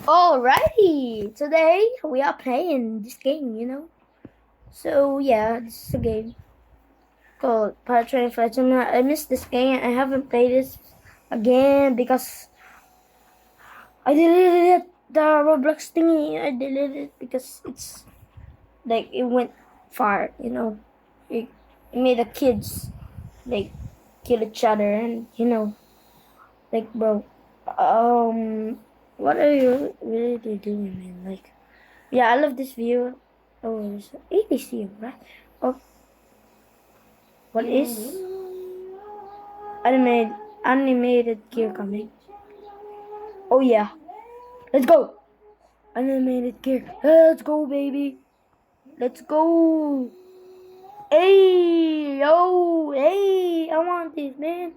Alrighty, today we are playing this game. So yeah, this is a game called Pirate Train Flight Simulator. I missed this game. I haven't played this again because I deleted it. The Roblox thingy, I deleted it because it's like it went far. It made the kids like kill each other and like bro, what are you really doing, man? Like. Yeah, I love this view. Oh, there's an ATC, right? Oh, what is animated gear coming? Oh yeah, let's go! Animated gear, let's go, baby! Let's go! Hey, yo, hey! I want this, man!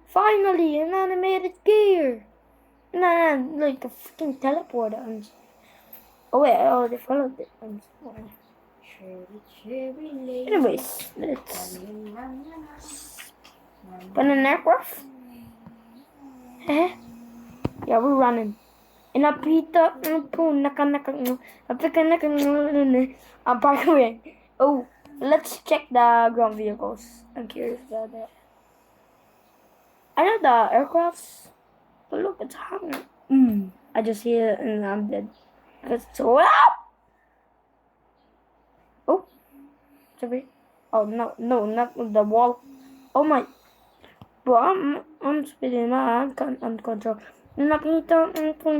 Finally, an animated gear! Nah, like a freaking teleporter. Oh wait, I already followed it. Anyways, let's put an aircraft. Yeah, we're running. And I'm parkouring. Oh, let's check the ground vehicles. I'm curious about that. I know the aircrafts, but look, it's hot. I just hear it and I'm dead. It's so loud. Oh, sorry. Oh no, not the wall. Oh my. Bro, I'm speeding na uncontrolled. Nakita ko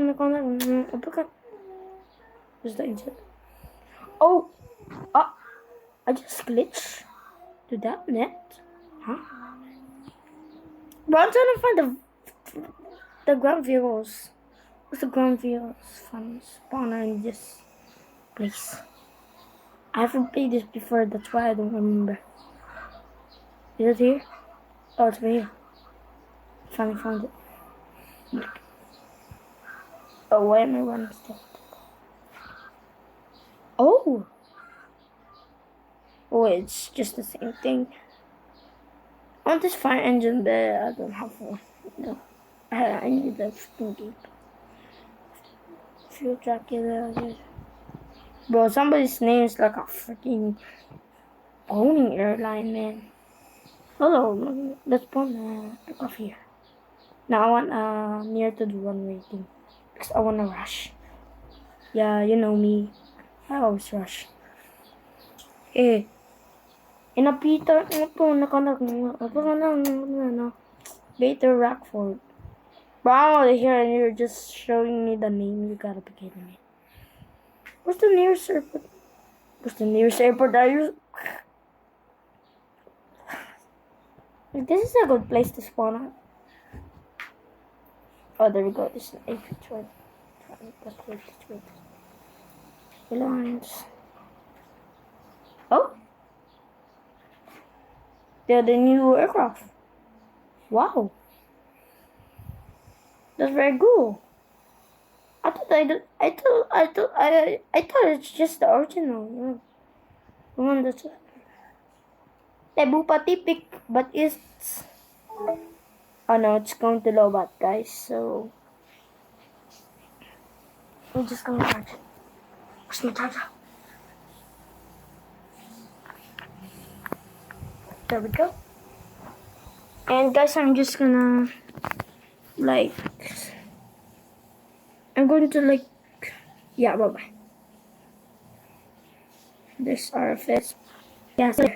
Where's the insert? Oh! I just glitched to that net? Huh? Bro, I'm trying to find the ground vehicles. What's the ground vehicles from spawner in this place? I haven't played this before, that's why I don't remember. Is it here? Oh, it's right here. Finally found it. Oh, why am I running still? Oh! Oh, it's just the same thing. I want this fire engine, but I don't have one. No. I need the freaking game. Fuel jacket. Bro, somebody's name is like a freaking owning airline, man. Hello, let's put off here. Now I want near to the runway thing. Because I wanna rush. Yeah, you know me. I always rush. Eh. Inapita po Gator Rockford. Bro, I'm over here and you're just showing me the name. You gotta be kidding me. What's the nearest airport? What's the nearest airport? Are you? This is a good place to spawn at. Oh, there we go. This is an AP20. Let's wait. Airlines. Oh, they're the new aircraft. Wow, that's very cool. I thought it's just the original. The one that's Cebu Pacific, but it's oh no, it's going to Lobat, guys. So I'm just gonna charge it. Where's my charger? There we go. And guys, I'm just gonna I'm going to yeah, bye bye. This RFS. Yeah, so